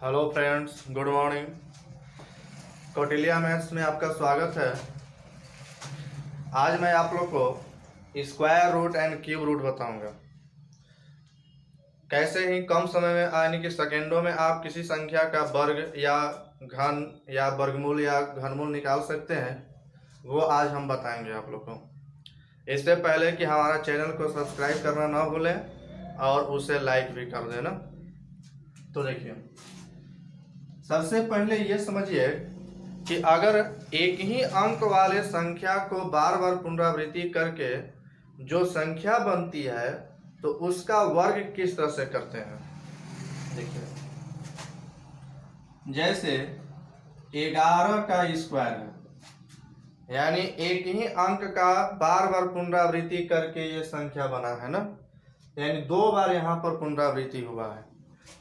Hello friends, good morning. Kautilya maths में आपका स्वागत है। आज मैं आप लोग को square root and cube root बताऊंगा। कैसे ही कम समय में यानी कि सेकेंडों में आप किसी संख्या का वर्ग या घन या वर्गमूल या घनमूल निकाल सकते हैं, वो आज हम बताएंगे आप लोग को। इससे पहले कि हमारा चैनल को सब्सक्राइब करना ना भूलें और उसे लाइक भी कर देना। तो देखिए, सबसे पहले ये समझिए कि अगर एक ही अंक वाले संख्या को बार बार पुनरावृत्ति करके जो संख्या बनती है तो उसका वर्ग किस तरह से करते हैं। देखिए, जैसे 11 का स्क्वायर है, यानी एक ही अंक का बार बार पुनरावृत्ति करके ये संख्या बना है ना, यानी दो बार यहाँ पर पुनरावृत्ति हुआ है।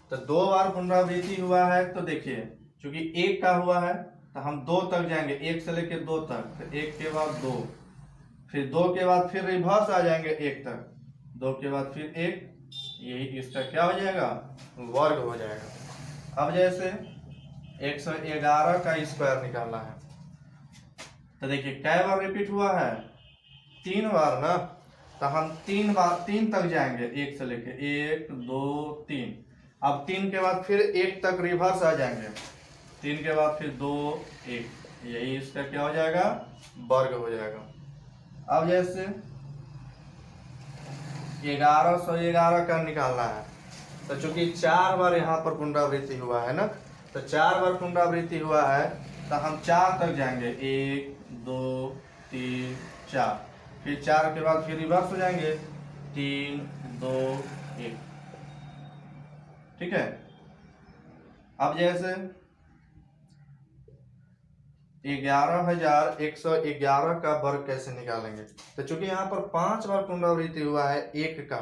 तो दो बार पुनरावृत्ति हुआ है तो देखिए, चूंकि एक का हुआ है तो हम दो तक जाएंगे, एक से लेकर दो तक, तो एक के बाद दो, फिर दो के बाद फिर रिवर्स आ जाएंगे एक तक, दो के बाद फिर एक, यही इसका क्या हो जाएगा, वर्ग हो जाएगा। अब जैसे 111 का स्क्वायर निकालना है तो देखिए कै बार रिपीट हुआ है, 3 बार ना, तो हम 3 बार 3 तक जाएंगे, एक से लेके 1 2 3। अब 3 के बाद फिर 1 तक रिवर्स आ जाएंगे, 3 के बाद फिर 2 1, यही इसका क्या हो जाएगा, वर्ग हो जाएगा। अब जैसे 1111 का निकालना है तो चूंकि 4 बार यहाँ पर पुनरावृत्ति हुआ है ना, तो 4 बार पुनरावृत्ति हुआ है तो हम 4 तक जाएंगे, 1 2 3 4, फिर 4 के बाद फिर रिवर्स हो जाएंगे, 3 2 1। ठीक है। अब जैसे 11,111 का वर्ग कैसे निकालेंगे, तो चूंकि यहाँ पर 5 बार पुनरावृत्ति हुआ है एक का,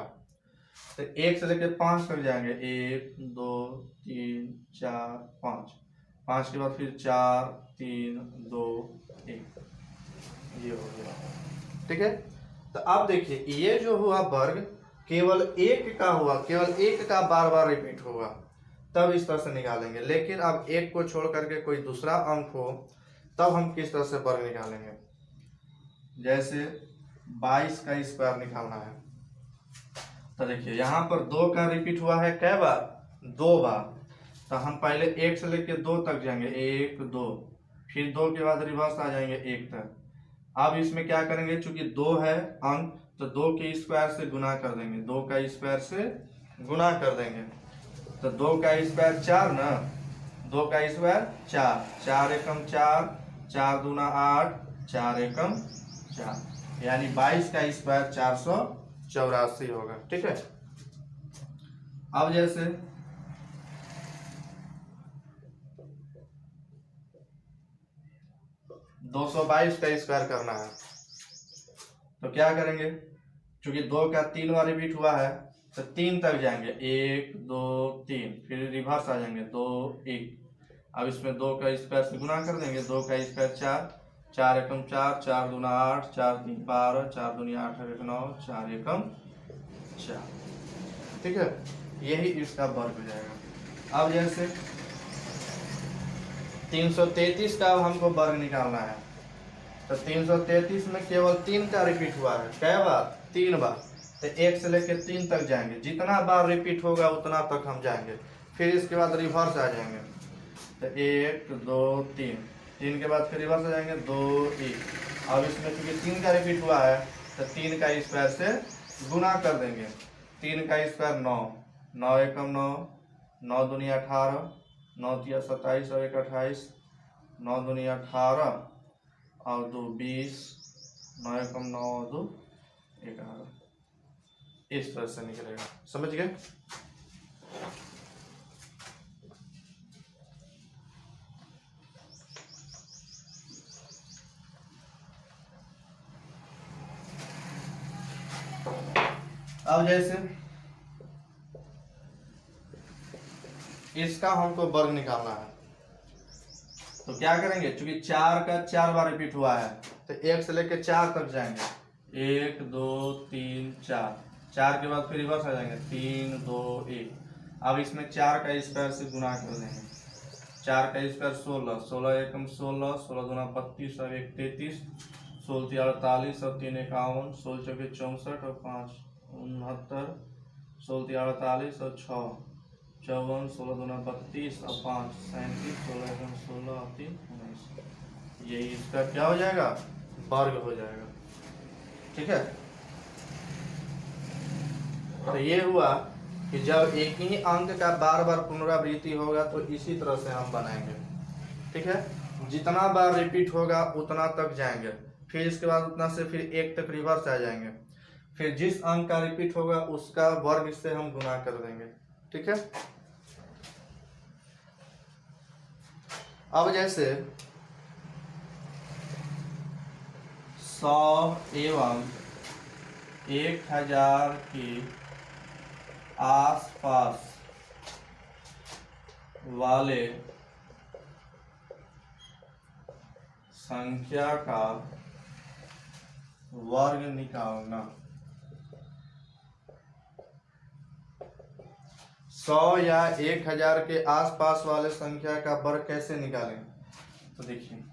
तो 1 से लेकर 5 तक जाएंगे, 1 2 3 4 5, 5 के बाद फिर 4 3 2 1, ये हो गया। ठीक है। तो अब देखिए, ये जो हुआ वर्ग केवल एक का हुआ, केवल एक का बार बार रिपीट हुआ, तब इस तरह से निकालेंगे। लेकिन अब एक को छोड़ करके कोई दूसरा अंक हो तब हम किस तरह से वर्ग निकालेंगे। जैसे 22 का स्क्वायर निकालना है तो देखिए यहाँ पर 2 का रिपीट हुआ है, कै बार, 2 बार, तो हम पहले 1 से लेकर 2 तक जाएंगे, 1 2, फिर 2 के बाद रिवर्स आ जाएंगे 1 तक। अब इसमें क्या करेंगे, चूंकि 2 है अंक तो 2 के स्क्वायर से गुना कर देंगे, 2 का स्क्वायर से गुना कर देंगे, तो 2 का स्क्वायर 4 ना, 2 का स्क्वायर 4, 4 एकम 4, 4 दूना 8, 4 एकम 4, यानी 22 का स्क्वायर 484 होगा। ठीक है। अब जैसे 222 का स्क्वायर करना है तो क्या करेंगे, चूंकि 2 का 3 बार रिपीट हुआ है तो 3 तक जाएंगे, 1 2 3, फिर रिवर्स आ जाएंगे 2 1। अब इसमें 2 का स्क्वायर से गुना कर देंगे, 2 का स्क्वायर 4, 4 एकम 4, 4 दूना 8, 4 3 12, 4 दूनी 8 एक 9, 4 एकम 4। ठीक है, यही इसका वर्ग हो जाएगा। अब जैसे 333 का हमको वर्ग निकालना है तो 333 में केवल 3 का रिपीट हुआ है, कै बार, 3 बार, तो 1 से लेकर 3 तक जाएंगे, जितना बार रिपीट होगा उतना तक हम जाएंगे, फिर इसके बाद रिवर्स आ जाएंगे, तो 1 2 3, 3 के बाद फिर रिवर्स आ जाएंगे 2 1। अब इसमें क्योंकि 3 का रिपीट हुआ है तो 3 का स्क्वायर से गुना कर देंगे, 3 का स्क्वायर 9, 9 एकम 9, 9 दूनी 18, 9 तिया 27 और 1 28, 9 दूनी 18 और 2 20, 9 एकम 9 और 2 11, इस तरह से निकलेगा। समझ गए। अब जैसे इसका हमको वर्ग निकालना है तो क्या करेंगे, चूंकि 4 का 4 बार रिपीट हुआ है तो 1 से लेकर 4 तक जाएंगे, 1 2 3 4, 4 के बाद फिर रिवर्स आ जाएंगे, 3 2 1। अब इसमें 4 का स्क्वायर से गुना कर देंगे। 4 का स्क्वायर 16, 16 एकम 16, 16 दूना 32 और 1 33, 16 3 48 और 3 51, 16 चौके 64 और 5 69, 16 3 48 और 6 54, 16 दूना 32 और 5 37, 16 एकम 16 और 3 19। यही इसका क्या हो जाएगा, वर्ग हो जाएगा। ठीक है, तो ये हुआ कि जब एक ही अंक का बार बार पुनरावृत्ति होगा तो इसी तरह से हम बनाएंगे। ठीक है, जितना बार रिपीट होगा उतना तक जाएंगे, फिर इसके बाद उतना से फिर 1 तक रिवर्स आ जाएंगे, फिर जिस अंक का रिपीट होगा उसका वर्ग से हम गुना कर देंगे। ठीक है, अब जैसे 100 एवं 1000 के आसपास वाले संख्या का वर्ग निकालना। 100 या 1000 के आसपास वाले संख्या का वर्ग कैसे निकालें, तो देखिए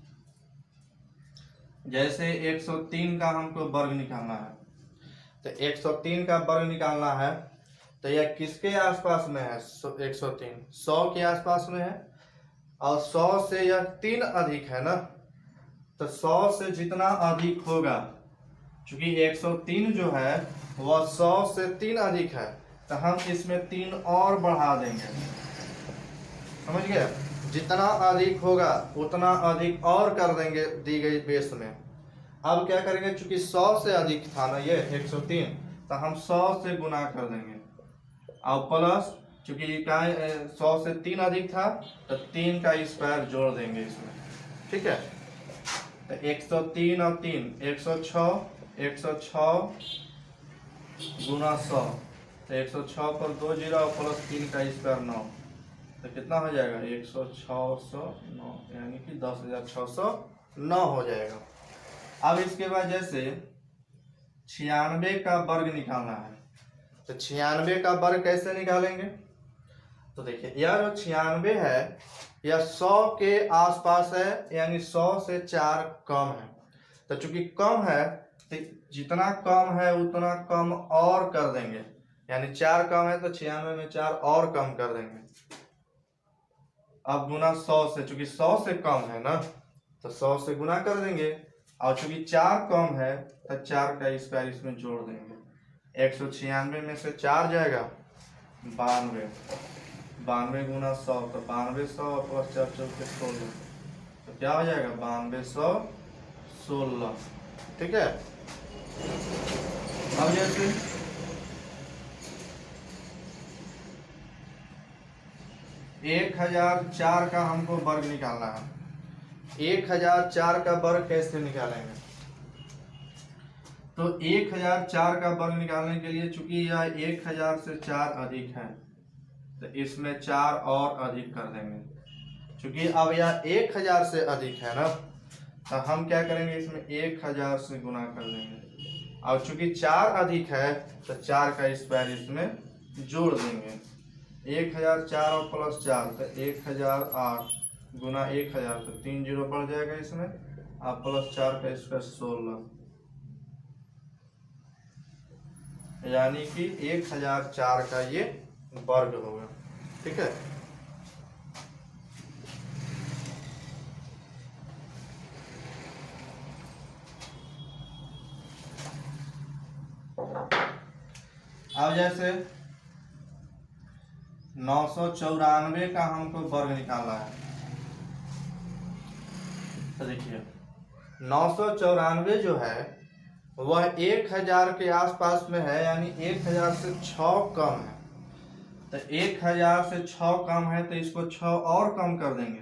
जैसे 103 का हमको वर्ग निकालना है, तो 103 का वर्ग निकालना है तो यह किसके आसपास में है, 103 100 के आसपास में है, और 100 से यह 3 अधिक है ना, तो 100 से जितना अधिक होगा, चूंकि 103 जो है वह 100 से 3 अधिक है, तो हम इसमें 3 और बढ़ा देंगे। समझ गए, जितना अधिक होगा उतना अधिक और कर देंगे दी गई बेस में। अब क्या करेंगे, चूंकि 100 से अधिक था ना ये 103, तो हम 100 से गुना कर देंगे, और प्लस चूंकि 100 से 3 अधिक था तो 3 का स्क्वायर जोड़ देंगे इसमें। ठीक है, तो 103 और 3 106, 106 गुना 100, तो 106 पर 2 जीरो प्लस 3 का स्क्वायर 9, तो कितना हो जाएगा 10609, यानी कि 10,609 हो जाएगा। अब इसके बाद जैसे 96 का वर्ग निकालना है, तो 96 का वर्ग कैसे निकालेंगे, तो देखिए यह जो 96 है यह 100 के आसपास है, यानी 100 से 4 कम है, तो चूंकि कम है तो जितना कम है उतना कम और कर देंगे, यानी 4 कम है तो 96 में 4 और कम कर देंगे। अब गुना 100 से, चूंकि 100 से कम है ना तो 100 से गुना कर देंगे, और चूंकि 4 कम है तो 4 का स्क्वायर इसमें जोड़ देंगे। 196 में से 4 जाएगा 92, 92 गुना 100, तो 9200 प्लस 4 चौके 16, तो क्या हो जाएगा 9216। ठीक है, अब जैसे 1004 का हमको वर्ग निकालना है। 1004 का वर्ग कैसे निकालेंगे, तो 1004 का वर्ग निकालने के लिए चूंकि यह 1000 से 4 अधिक है तो इसमें 4 और अधिक कर देंगे, चूंकि अब यह 1000 से अधिक है ना, तो हम क्या करेंगे इसमें 1000 से गुना कर देंगे, और चूंकि 4 अधिक है तो 4 का स्क्वायर इसमें जोड़ देंगे। 1004 और प्लस 4 तो 1008 गुना 1000, तो 3 जीरो बढ़ जाएगा इसमें, और प्लस 4 का स्क्वायर 16, यानी कि 1004 का ये वर्ग होगा। ठीक है, अब जैसे 994 का हमको वर्ग निकालना है, तो देखिए 994 जो है वह 1000 के आसपास में है, यानी 1000 से 6 कम है, तो 1000 से 6 कम है तो इसको 6 और कम कर देंगे।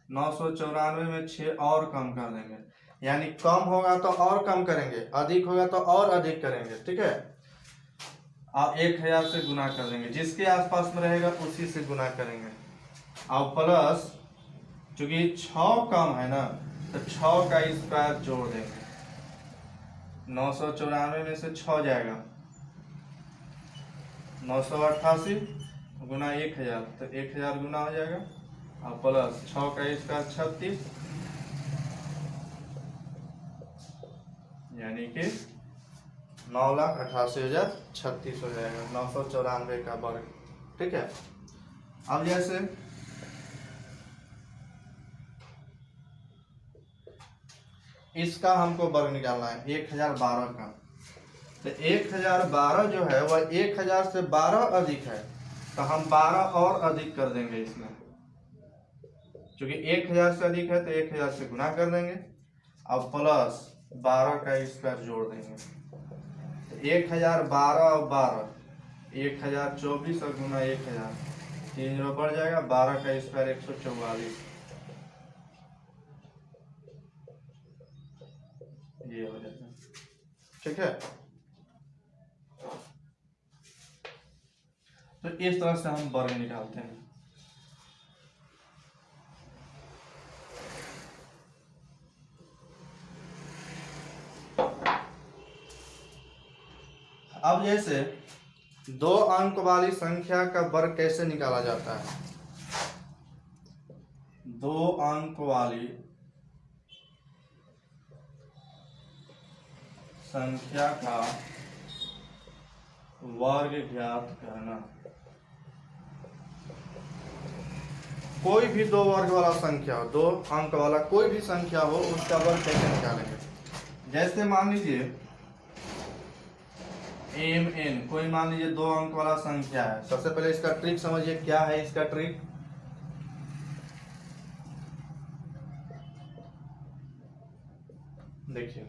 994 में 6 और कम कर देंगे, यानी कम होगा तो और कम करेंगे, अधिक होगा तो और अधिक करेंगे। ठीक है, आप 1000 से गुना कर देंगे, जिसके आसपास में रहेगा उसी से गुना करेंगे, और प्लस चूंकि 6 कम है ना तो 6 का स्क्वायर जोड़ देंगे। 994 में से 6 जाएगा 988 गुना 1000, तो 1000 गुना हो जाएगा और प्लस 6 का स्क्वायर 36, यानी कि 9,88,036 हो जाएगा, 994 का वर्ग। ठीक है। अब जैसे इसका हमको वर्ग निकालना है 1012 का, तो 1012 जो है वह 1000 से 12 अधिक है, तो हम 12 और अधिक कर देंगे इसमें, क्योंकि 1000 से अधिक है तो 1000 से गुना कर देंगे अब प्लस 12 का स्क्वायर जोड़ देंगे, तो 1012 और 12 1024 और गुना 1000 3 जीरो बढ़ जाएगा, 12 का स्क्वायर 144, ये हो जाएगा। ठीक है, तो इस तरह से हम वर्ग निकालते हैं। अब जैसे 2 अंक वाली संख्या का वर्ग कैसे निकाला जाता है। 2 अंक वाली संख्या का वर्ग ज्ञात करना। कोई भी 2 वर्ग वाला संख्या हो, 2 अंक वाला कोई भी संख्या हो, उसका वर्ग कैसे निकालेंगे। जैसे मान लीजिए mn, कोई मान लीजिए 2 अंक वाला संख्या है। सबसे पहले इसका ट्रिक समझिए, क्या है इसका ट्रिक। देखिए,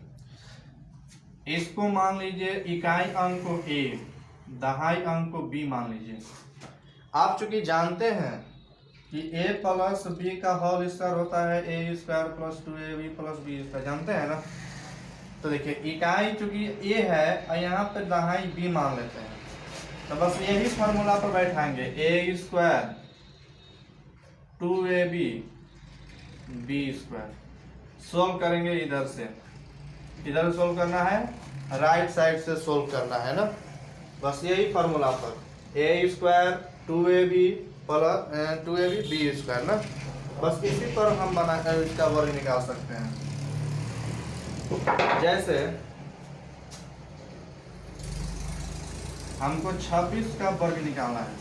इसको मान लीजिए इकाई अंक को a, दहाई अंक को b मान लीजिए। आप चूंकि जानते हैं कि a प्लस b का होल स्क्वायर होता है a square plus 2ab plus b square, जानते हैं ना। तो देखिए इकाई चूंकि a है और यहाँ पे दहाई b मान लेते हैं, तो बस यही फार्मूला पर बैठाएंगे, a square 2ab b square. Solve करेंगे इधर से, इधर सोल्व करना है, राइट साइड से सोल्व करना है ना। बस यही फार्मूला पर a square 2ab plus 2ab b square ना, बस इसी पर हम बना इसका वर्ग निकाल सकते हैं। जैसे हमको 26 का वर्ग निकालना है,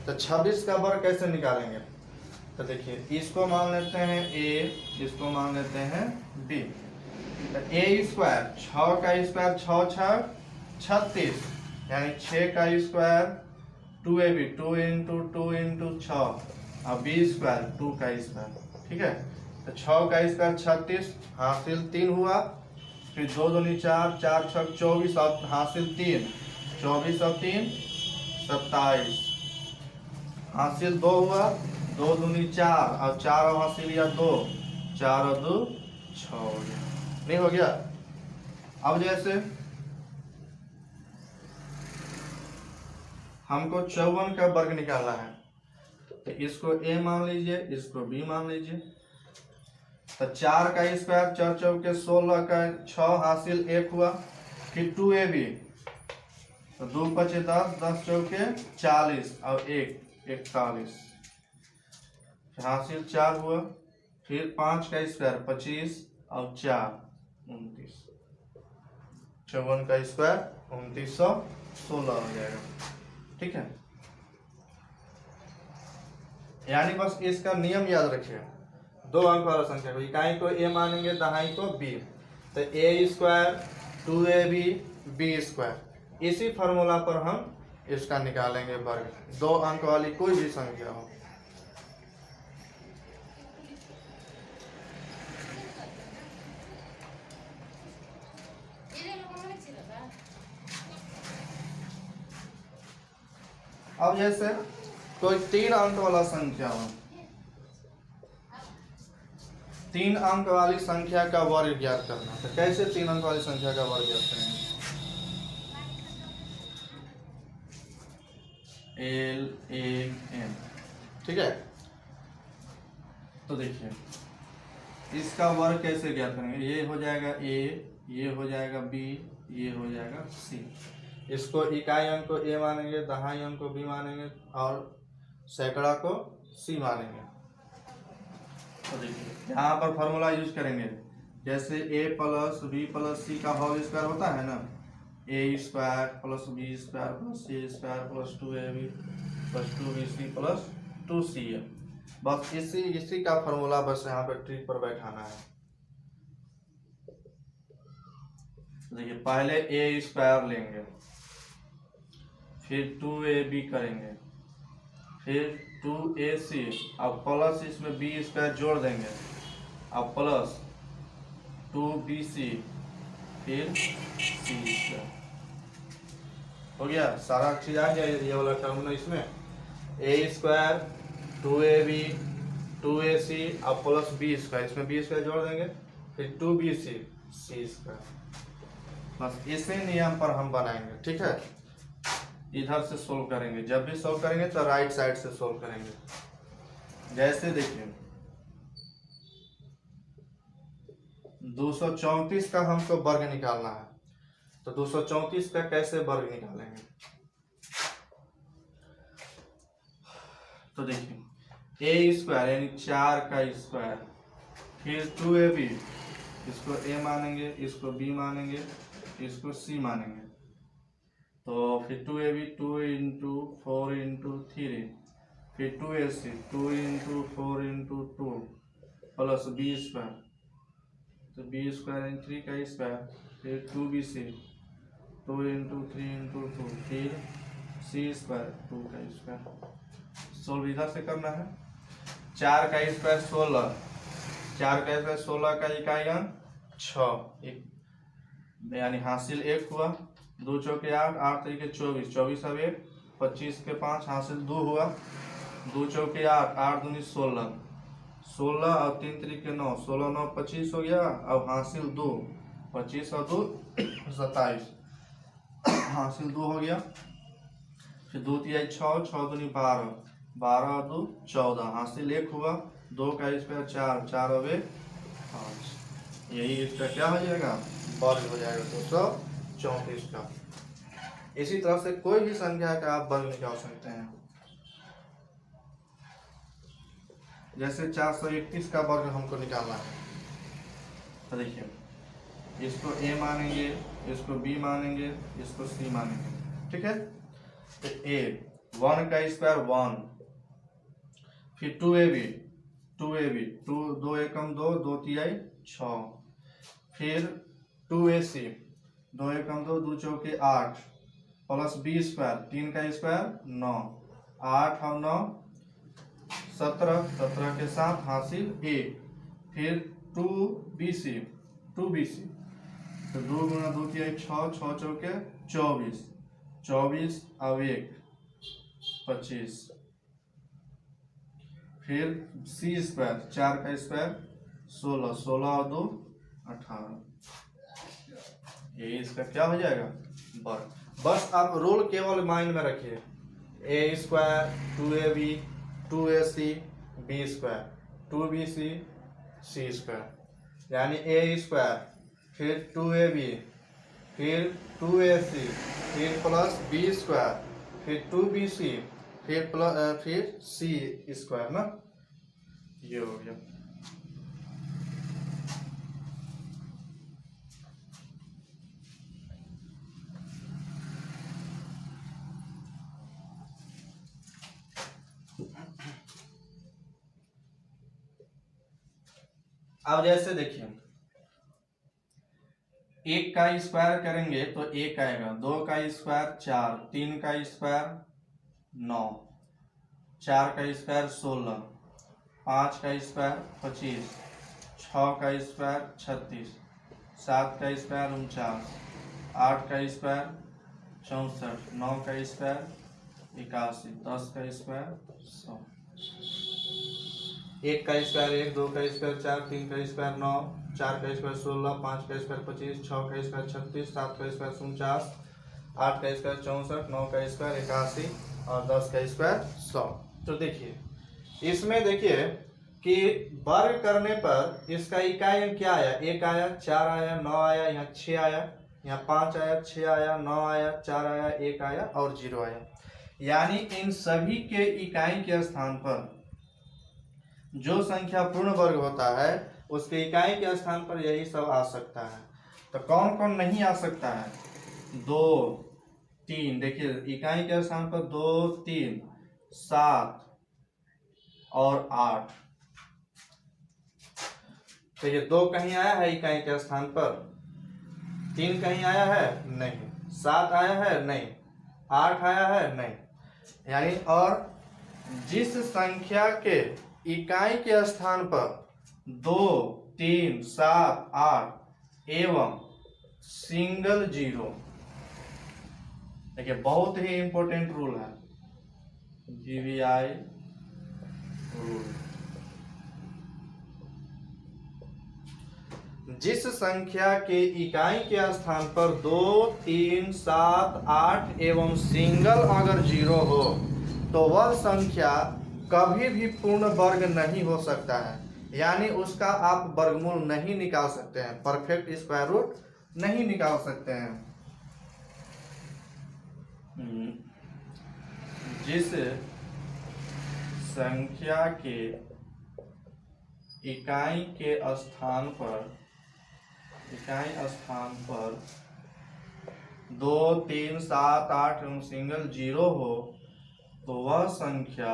तो 26 का वर्ग कैसे निकालेंगे। तो देखिए इसको मान लेते हैं a, इसको मान लेते हैं b, तो a स्क्वायर 6 का स्क्वायर 6 6 36, यानी 6 का स्क्वायर 2ab 2 इंटू 2 इंटू 6 और b स्क्वायर 2 का स्क्वायर। ठीक है, तो 6 का स्क्वायर 36 हासिल 3 हुआ, फिर 2 दूनी 4 4 6 24 और हासिल 3 24 और 3 27 हासिल 2 हुआ, 2 दूनी 4 और 4 और हासिल या 2 4 और 2 6 हो गया, नहीं हो गया। अब जैसे हमको 54 का वर्ग निकालना है, तो इसको a मान लीजिए, इसको b मान लीजिए। तो 4 का स्क्वायर 4 चौके 16 का 6 हासिल 1 हुआ, फिर 2ab, तो 2 पचे 10 10 चौके 40 और 1 41 हासिल 4 हुआ, फिर 5 का स्क्वायर 25 और 4 29, 54 का स्क्वायर 2916 हो जाएगा। ठीक है, यानी बस इसका नियम याद रखिए, 2 अंक वाला संख्या को इकाई को a मानेंगे, दहाई को b, तो a square 2ab b square, इसी फार्मूला पर हम इसका निकालेंगे वर्ग, 2 अंक वाली कोई भी संख्या हो। अब जैसे कोई 3 अंक वाला संख्या हो, 3 अंक वाली संख्या का वर्ग ज्ञात करना, तो कैसे 3 अंक वाली संख्या का वर्ग ज्ञात करेंगे। L A M, ठीक है। तो देखिए इसका वर्ग कैसे ज्ञात करेंगे, ये हो जाएगा A, ये हो जाएगा B, ये हो जाएगा C। इसको इकाई अंक को ए मानेंगे, दहाई अंक को बी मानेंगे और सैकड़ा को सी मानेंगे। तो देखिए यहाँ पर फॉर्मूला यूज करेंगे, जैसे A plus B plus C का होल स्क्वायर होता है ना, A square plus B square plus C square plus 2ab plus 2bc plus 2ca। बस इसी का फॉर्मूला बस यहाँ पर ट्रिक पर बैठाना है। देखिए पहले ए स्क्वायर लेंगे, फिर 2ab करेंगे, फिर 2ac, अब प्लस इसमें बी स्क्वायर जोड़ देंगे, अब प्लस 2bc, फिर सी स्क्वायर। हो गया, सारा चीज आ गया ये वाला टर्म ना इसमें, ए स्क्वायर 2ab 2ac अब प्लस बी स्क्वायर, इसमें बी स्क्वायर जोड़ देंगे, फिर 2bc सी स्क्वायर। बस इसी नियम पर हम बनाएंगे, ठीक है। इधर से सोल्व करेंगे, जब भी सोल्व करेंगे तो राइट साइड से सोल्व करेंगे। जैसे देखिए 234 का हमको वर्ग निकालना है, तो 234 का कैसे वर्ग निकालेंगे। तो देखिए ए स्क्वायर यानी 4 का स्क्वायर, फिर 2ab, इसको ए मानेंगे, इसको बी मानेंगे, इसको सी मानेंगे, तो फिर 2ab 2 इंटू 4 इंटू 3, फिर 2ac 2 into 4 into 2 plus B square, तो बी स्क्वायर यानी 3 का स्क्वायर, फिर 2bc 2 इंटू 3 इंटू 2, फिर सी स्क्वायर 2 का स्क्वायर। सोल्व इधर से करना है। 4 का स्क्वायर 16, 4 का स्क्वायर 16 का इकाई अंक 6, यानी हासिल 1 हुआ, 2 चौके 8, 8 तरीके 24, 24 अब 1, 25 के 5 हासिल 2 हुआ, 2 चौके 8, 8 दूनी 16, 16 और 3 तरीके 9, 16 9 25 हो गया, अब हासिल 2, 25 और 2 27, हासिल 2 हो गया, फिर 2 तिहाई 6, 6 दूनी 12, 12 और 2 14, हासिल 1 हुआ, 2 का स्क्वायर 4, 4 और 1 5, यही इसका क्या हो जाएगा, वर्ग हो जाएगा 234 का। इसी तरह से कोई भी संख्या का आप वर्ग निकाल सकते हैं। जैसे 431 का वर्ग हमको निकालना है, तो देखिए इसको ए मानेंगे, इसको बी मानेंगे, इसको सी मानेंगे, ठीक है। तो ए 1 का स्क्वायर 1, फिर 2ab 2 एकम 2, 2 तिहाई 6, फिर 2ac 2 एकम 2, 2 चौके 8 प्लस बी स्क्वायर 3 का स्क्वायर 9, 8 और 9 17, 17 के साथ हासिल 1, फिर 2bc तो 2 गुना 2 तिहाई 6, 6 चौके 24, 24 और 1 25, फिर सी स्क्वायर 4 का स्क्वायर 16, 16 और 2 18, ये इसका क्या हो जाएगा, वर्ग। बस आप रूल केवल माइंड में रखिए, A square 2ab 2ac B square 2bc C square, यानी ए स्क्वायर फिर 2ab फिर 2ac फिर प्लस बी स्क्वायर फिर 2bc फिर सी स्क्वायर ना, ये हो गया। अब जैसे देखिए 1 का स्क्वायर करेंगे तो 1 आएगा, 2 का स्क्वायर 4, 3 का स्क्वायर 9, 4 का स्क्वायर 16, 5 का स्क्वायर 25, 6 का स्क्वायर 36, 7 का स्क्वायर 49, 8 का स्क्वायर 64, 9 का स्क्वायर 81, 10 का स्क्वायर 100। 1 का स्क्वायर 1, 2 का स्क्वायर 4, 3 का स्क्वायर 9, 4 का स्क्वायर 16, 5 का स्क्वायर 25, 6 का स्क्वायर 36, 7 का स्क्वायर 49, 8 का स्क्वायर 64, 9 का स्क्वायर 81 और 10 का स्क्वायर 100। तो देखिए इसमें देखिए कि वर्ग करने पर इसका इकाई क्या आया, 1 आया, 4 आया, 9 आया, यहाँ 6 आया, यहाँ 5 आया, 6 आया, 9 आया, 4 आया, 1 आया और 0 आया। यानी इन सभी के इकाई के स्थान पर जो संख्या पूर्ण वर्ग होता है उसके इकाई के स्थान पर यही सब आ सकता है। तो कौन कौन नहीं आ सकता है? 2, 3, देखिए इकाई के स्थान पर 2, 3, 7 और 8। तो ये 2 कहीं आया है इकाई के स्थान पर, 3 कहीं आया है नहीं, 7 आया है नहीं, 8 आया है नहीं। यानी और जिस संख्या के इकाई के स्थान पर 2, 3, 7, 8 एवं सिंगल 0, देखिए बहुत ही इंपॉर्टेंट रूल है GVI रूल। जिस संख्या के इकाई के स्थान पर 2, 3, 7, 8 एवं सिंगल अगर 0 हो तो वह संख्या कभी भी पूर्ण वर्ग नहीं हो सकता है। यानी उसका आप वर्गमूल नहीं निकाल सकते हैं, परफेक्ट स्क्वायर रूट नहीं निकाल सकते हैं। जिस संख्या के इकाई स्थान पर 2, 3, 7, 8 एवं सिंगल 0 हो तो वह संख्या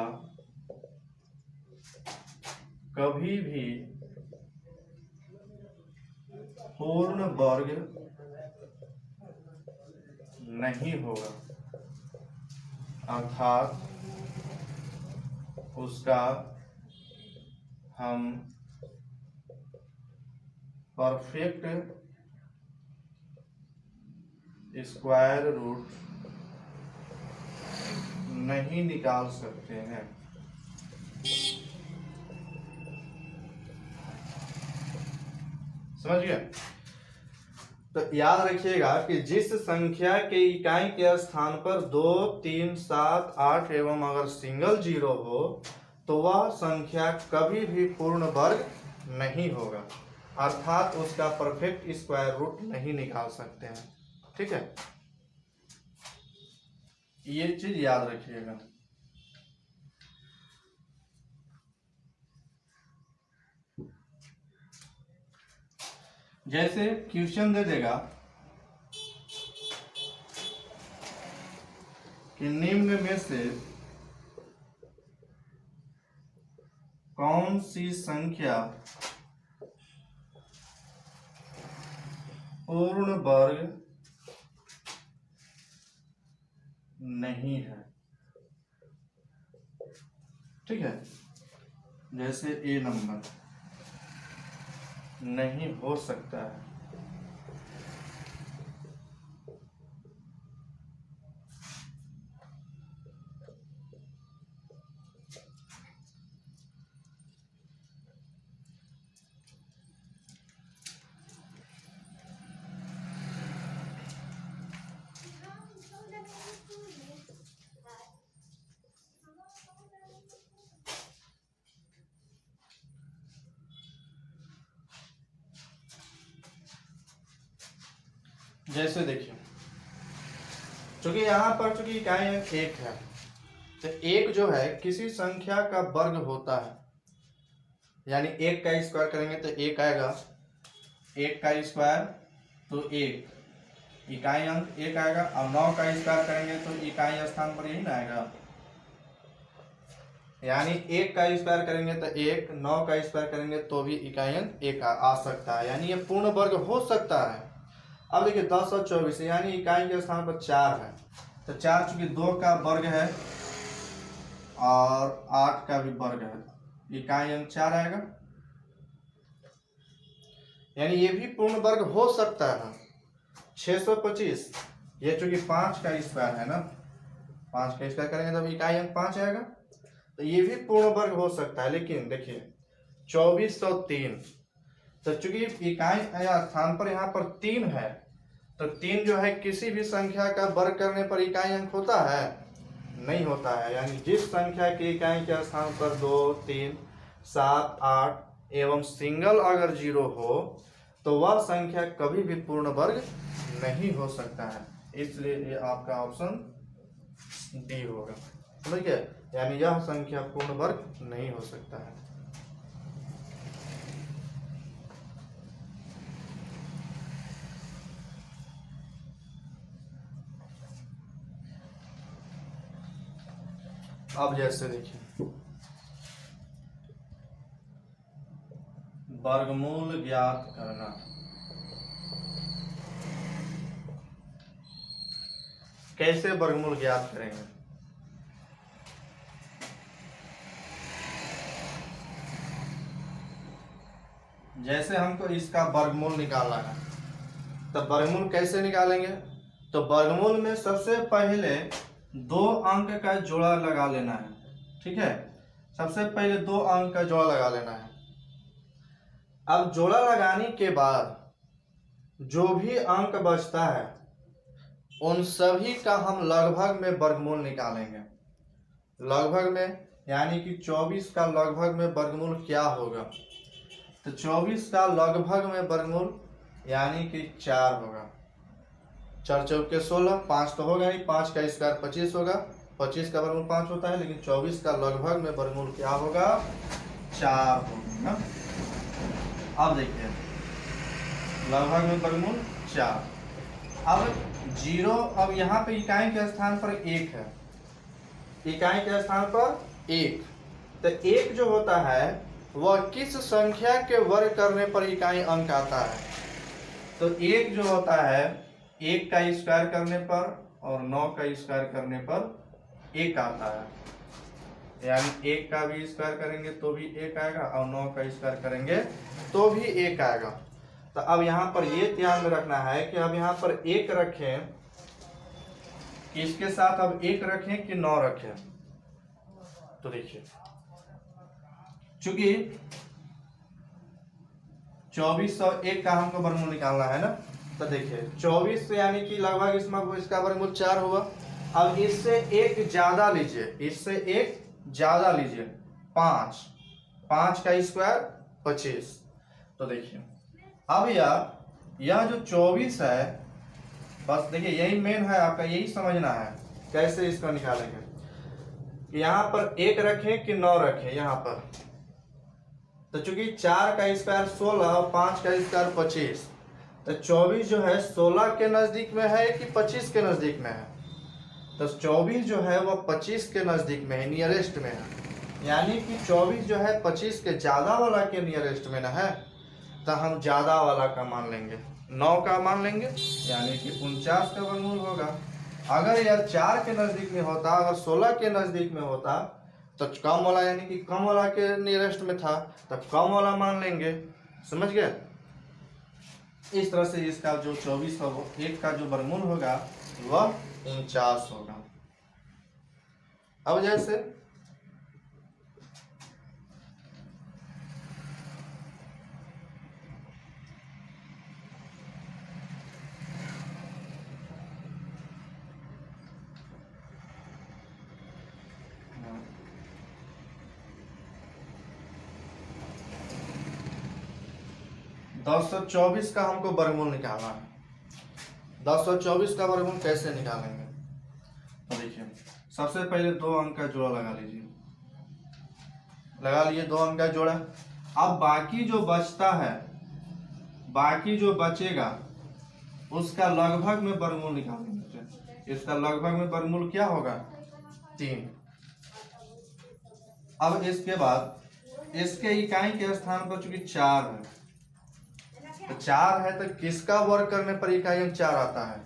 कभी भी पूर्ण वर्ग नहीं होगा, अर्थात उसका हम परफेक्ट स्क्वायर रूट नहीं निकाल सकते हैं। समझ गए? तो याद रखिएगा कि जिस संख्या के इकाई के स्थान पर 2, 3, 7, 8 एवं अगर सिंगल 0 हो तो वह संख्या कभी भी पूर्ण वर्ग नहीं होगा, अर्थात उसका परफेक्ट स्क्वायर रूट नहीं निकाल सकते हैं। ठीक है, ये चीज याद रखिएगा। जैसे क्वेश्चन दे देगा कि निम्न में से कौन सी संख्या पूर्ण वर्ग नहीं है। ठीक है, जैसे ए नंबर नहीं हो सकता है। जैसे देखिए, चूंकि यहाँ पर चूंकि इकाई एक है तो एक जो है किसी संख्या का वर्ग होता है, यानी एक का स्क्वायर करेंगे तो एक आएगा, एक का स्क्वायर तो एक इकाई अंक एक आएगा, और 9 का स्क्वायर करेंगे तो इकाई स्थान पर यही ना आएगा। यानी एक का स्क्वायर करेंगे तो एक, 9 का स्क्वायर करेंगे तो भी इकाई अंक एक आ सकता है, यानी ये पूर्ण वर्ग हो सकता है। अब देखिए 10 और 24 यानी इकाई के स्थान पर 4 है, तो 4 चूंकि 2 का वर्ग है और 8 का भी वर्ग है, इकाई अंक 4 आएगा, यानी ये भी पूर्ण वर्ग हो सकता है। 625 ये चूंकि 5 का स्क्वायर है ना, 5 का स्क्वायर करेंगे तो इकाई अंक 5 आएगा, तो ये भी पूर्ण वर्ग हो सकता है। लेकिन देखिए 2403 तो चूंकि इकाई स्थान पर यहाँ पर 3 है, तो 3 जो है किसी भी संख्या का वर्ग करने पर इकाई अंक होता है, नहीं होता है। यानी जिस संख्या की इकाई के स्थान पर 2, 3, 7, 8 एवं सिंगल अगर 0 हो तो वह संख्या कभी भी पूर्ण वर्ग नहीं हो सकता है। इसलिए ये आपका ऑप्शन डी होगा। समझ गए? यानी यह संख्या पूर्ण वर्ग नहीं हो सकता है। अब जैसे देखिए वर्गमूल ज्ञात करना। कैसे वर्गमूल ज्ञात करेंगे? जैसे हमको इसका वर्गमूल निकालना है, तो वर्गमूल कैसे निकालेंगे? तो वर्गमूल में सबसे पहले 2 अंक का जोड़ा लगा लेना है। ठीक है, सबसे पहले 2 अंक का जोड़ा लगा लेना है। अब जोड़ा लगाने के बाद जो भी अंक बचता है उन सभी का हम लगभग में वर्गमूल निकालेंगे। लगभग में यानी कि 24 का लगभग में वर्गमूल क्या होगा? तो 24 का लगभग में वर्गमूल यानी कि 4 होगा। 4 चौके 16, 5 तो होगा ही, 5 का स्क्वायर 25 होगा, 25 का वर्गमूल 5 होता है, लेकिन 24 का लगभग में वर्गमूल क्या होगा? 4 होगा। अब देखिए लगभग में वर्गमूल 4। अब 0, अब यहाँ पे इकाई के स्थान पर 1 है, इकाई के स्थान पर 1। तो 1 जो होता है वह किस संख्या के वर्ग करने पर इकाई अंक आता है? तो 1 जो होता है 1 का स्क्वायर करने पर और 9 का स्क्वायर करने पर 1 आता है। यानी 1 का भी स्क्वायर करेंगे तो भी 1 आएगा और 9 का स्क्वायर करेंगे तो भी 1 आएगा। तो अब यहाँ पर ये ध्यान में रखना है कि अब यहाँ पर 1 रखें कि इसके साथ अब 1 रखें कि 9 रखें। तो देखिए चूंकि 2401 का हमको वर्गमूल निकालना है ना, तो देखिए 24 यानी कि लगभग इसमें इसका वर्गमूल 4 हुआ। अब इससे 1 ज्यादा लीजिए, इससे 1 ज्यादा लीजिए, 5, 5 का स्क्वायर 25। तो देखिए अब यह जो 24 है, बस देखिए यही मेन है आपका, यही समझना है कैसे इसको निकालेंगे। यहाँ पर 1 रखें कि 9 रखें यहाँ पर। तो चूंकि 4 का स्क्वायर 16 और 5 का स्क्वायर 25, तो 24 जो है 16 के नजदीक में है कि 25 के नजदीक में है? तो 24 जो है वह 25 के नजदीक में है, नियरेस्ट में है। यानी कि 24 जो है 25 के ज्यादा वाला के नियरेस्ट में ना है, तो हम ज्यादा वाला का मान लेंगे, 9 का मान लेंगे, यानी कि 49 का वर्गमूल होगा। अगर यह 4 के नजदीक में होता, अगर 16 के नजदीक में होता, तो कम वाला यानी कि कम वाला के नियरेस्ट में था, तो कम वाला मान लेंगे। समझ गए? इस तरह से इसका जो 24 है वो 1 का जो वर्गमूल होगा वह 49 होगा। अब जैसे दस 24 का हमको वर्गमूल निकालना है। 1024 का वर्गमूल कैसे निकालेंगे? तो देखिए सबसे पहले 2 अंक का जोड़ा लगा लीजिए, लगा लिए 2 अंक का जोड़ा। अब बाकी जो बचता है, बाकी जो बचेगा उसका लगभग में वर्गमूल निकालेंगे। इसका लगभग में वर्गमूल क्या होगा? 3। अब इसके बाद इसके इकाई के स्थान पर चूंकि 4 है, तो 4 है तो किसका वर्ग करने पर इकाई अंक 4 आता है?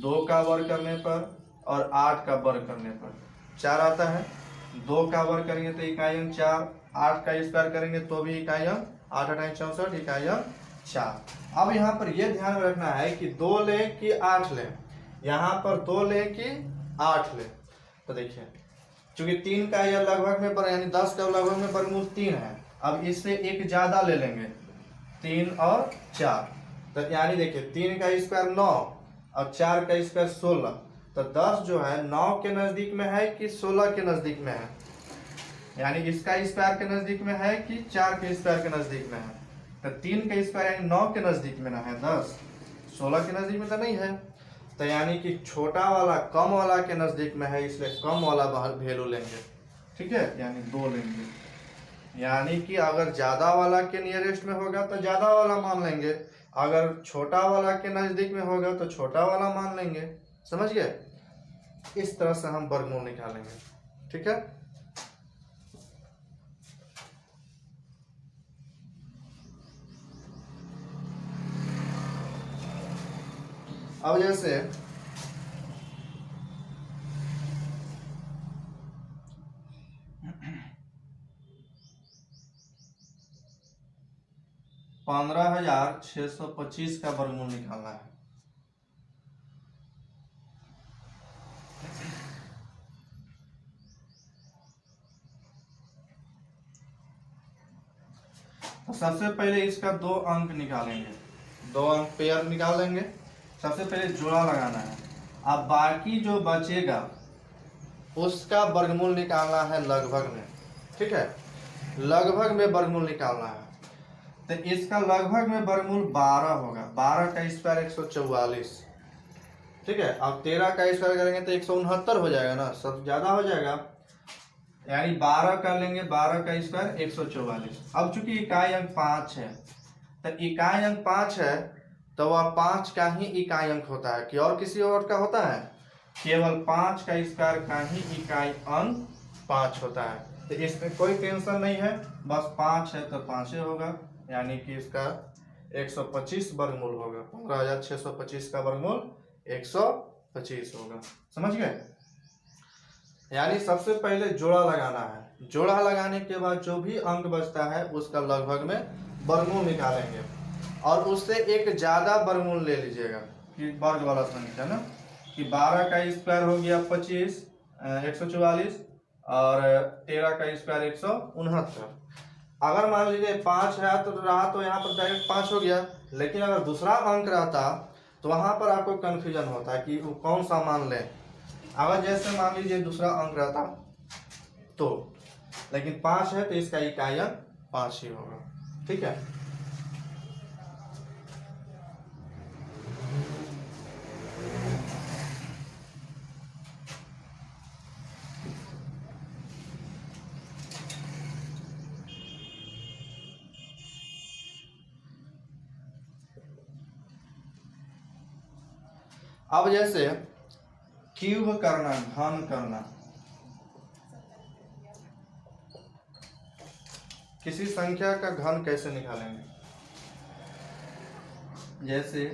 2 का वर्ग करने पर और 8 का वर्ग करने पर 4 आता है। 2 का वर्ग करेंगे तो इकाई अंक 4, 8 का स्क्वायर करेंगे तो भी इकाई अंक 8 8 64, इकाई अंक 4। अब यहाँ पर यह ध्यान में रखना है कि 2 ले कि 8 ले, यहाँ पर 2 ले कि 8 ले। तो देखिए चूंकि 3 का यह लगभग में पर यानी 10 का लगभग में वर्गमूल 3 है। अब इससे 1 ज्यादा ले लेंगे, 3 और 4, तो यानी देखिए 3 का स्क्वायर 9 और 4 का स्क्वायर 16, तो 10 जो है 9 के नजदीक में है कि 16 के नजदीक में है? यानी इसका स्क्वायर के नजदीक में है कि 4 के स्क्वायर के नजदीक में है? तो 3 का स्क्वायर यानी 9 के नजदीक में ना है, 10 16 के नजदीक में तो नहीं है, तो यानी कि छोटा वाला कम वाला के नजदीक में है, इसलिए कम वाला बाहर वैल्यू लेंगे। ठीक है, यानी 2 लेंगे। यानी कि अगर ज्यादा वाला के नियरेस्ट में होगा तो ज्यादा वाला मान लेंगे, अगर छोटा वाला के नजदीक में होगा तो छोटा वाला मान लेंगे। समझ गए? इस तरह से हम वर्गमूल निकालेंगे। ठीक है, अब जैसे 15,625 का वर्गमूल निकालना है। तो सबसे पहले इसका 2 अंक निकालेंगे, 2 अंक पेयर निकालेंगे। सबसे पहले जोड़ा लगाना है। अब बाकी जो बचेगा उसका वर्गमूल निकालना है लगभग में। ठीक है, लगभग में वर्गमूल निकालना है। तो इसका लगभग में वर्गमूल 12 होगा। 12 का स्क्वायर 144। ठीक है, अब 13 का स्क्वायर करेंगे तो 169 हो जाएगा ना, सब ज्यादा हो जाएगा, यानी 12 कर लेंगे, 12 का स्क्वायर 144। अब चूंकि इकाई अंक 5 है, तो इकाई अंक 5 है तो वह 5 का ही इकाई अंक होता है कि और किसी और का होता है? केवल 5 का स्क्वायर का ही इकाई अंक 5 होता है। तो इसमें कोई टेंशन नहीं है, बस 5 है तो 5 ही होगा, यानी कि इसका 125 वर्गमूल होगा। 15,625 का वर्गमूल 125 होगा। समझ गए? यानी सबसे पहले जोड़ा लगाना है, जोड़ा लगाने के बाद जो भी अंक बचता है उसका लगभग में वर्गमूल निकालेंगे, और उससे एक ज्यादा वर्गमूल ले लीजिएगा कि वर्ग वाला संख्या ना, कि 12 का स्क्वायर हो गया 25 144 और 13 का स्क्वायर 169। अगर मान लीजिए 5 है तो रहा तो यहाँ पर डायरेक्ट 5 हो गया, लेकिन अगर दूसरा अंक रहता तो वहां पर आपको कंफ्यूजन होता है कि वो कौन सा मान लें। अगर जैसे मान लीजिए दूसरा अंक रहता तो, लेकिन 5 है तो इसका इकाई अंक 5 ही होगा। ठीक है, अब जैसे क्यूब करना, घन करना, किसी संख्या का घन कैसे निकालेंगे? जैसे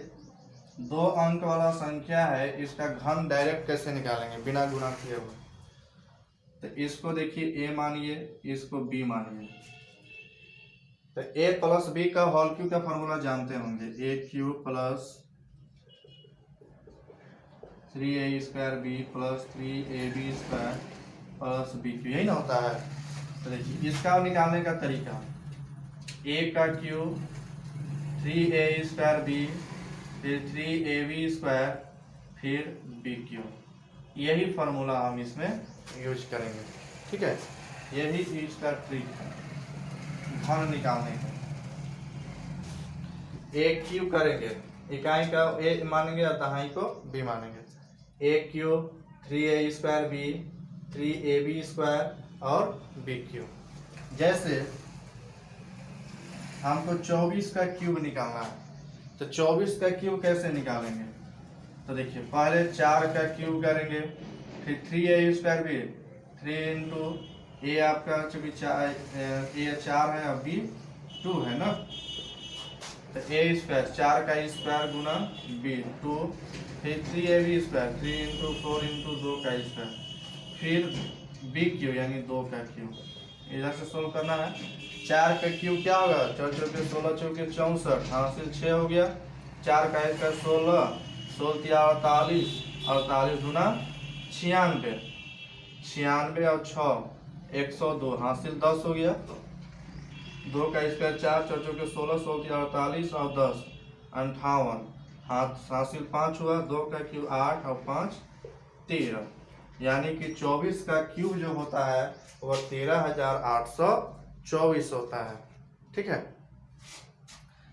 2 अंक वाला संख्या है, इसका घन डायरेक्ट कैसे निकालेंगे बिना गुणा किए हुए? तो इसको देखिए a मानिए, इसको b मानिए। तो a प्लस b का होल क्यूब का फॉर्मूला जानते होंगे, a cube plus 3a square b plus 3ab square plus b cube, यही ना होता है। तो देखिए इसका निकालने का तरीका, a का क्यूब 3a स्क्वायर b फिर 3ab स्क्वायर फिर b क्यूब, यही फार्मूला हम इसमें यूज करेंगे। ठीक है, यही इसका ट्रिक है घन निकालने का। a क्यूब करेंगे, इकाई का a मानेंगे और दहाई को b मानेंगे। a cube 3a square b 3ab square और b क्यूब। जैसे हमको 24 का क्यूब निकालना है, तो 24 का क्यूब कैसे निकालेंगे? तो देखिए पहले 4 का क्यूब करेंगे, फिर 3a square b 3 into a आपका चूंकि a 4 है और b 2 है ना, तो a स्क्वायर 4 का स्क्वायर गुना b 2, फिर 3ab स्क्वायर 3 इंटू 4 इंटू 2 का स्क्वायर, फिर b क्यूब यानी 2 का क्यूब। इधर से सोल्व करना है। 4 का क्यूब क्या होगा? 4 चौके 16 चौके 64, हासिल 6 हो गया। 4 का स्क्वायर 16, 16 या 48, 48 गुना 96, 96 और 6 102, हासिल 10 हो गया। 2 का स्क्वायर 4, 4 चौके 16, 16 48 और 10 58, हासिल 5 हुआ। 2 का क्यूब 8 और 5 13, यानी कि 24 का क्यूब जो होता है वह 13,824 होता है। ठीक है,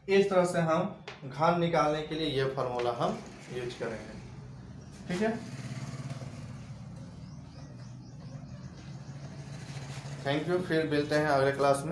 इस तरह से हम घन निकालने के लिए ये फार्मूला हम यूज करेंगे। ठीक है, थैंक यू। फिर मिलते हैं अगले क्लास में।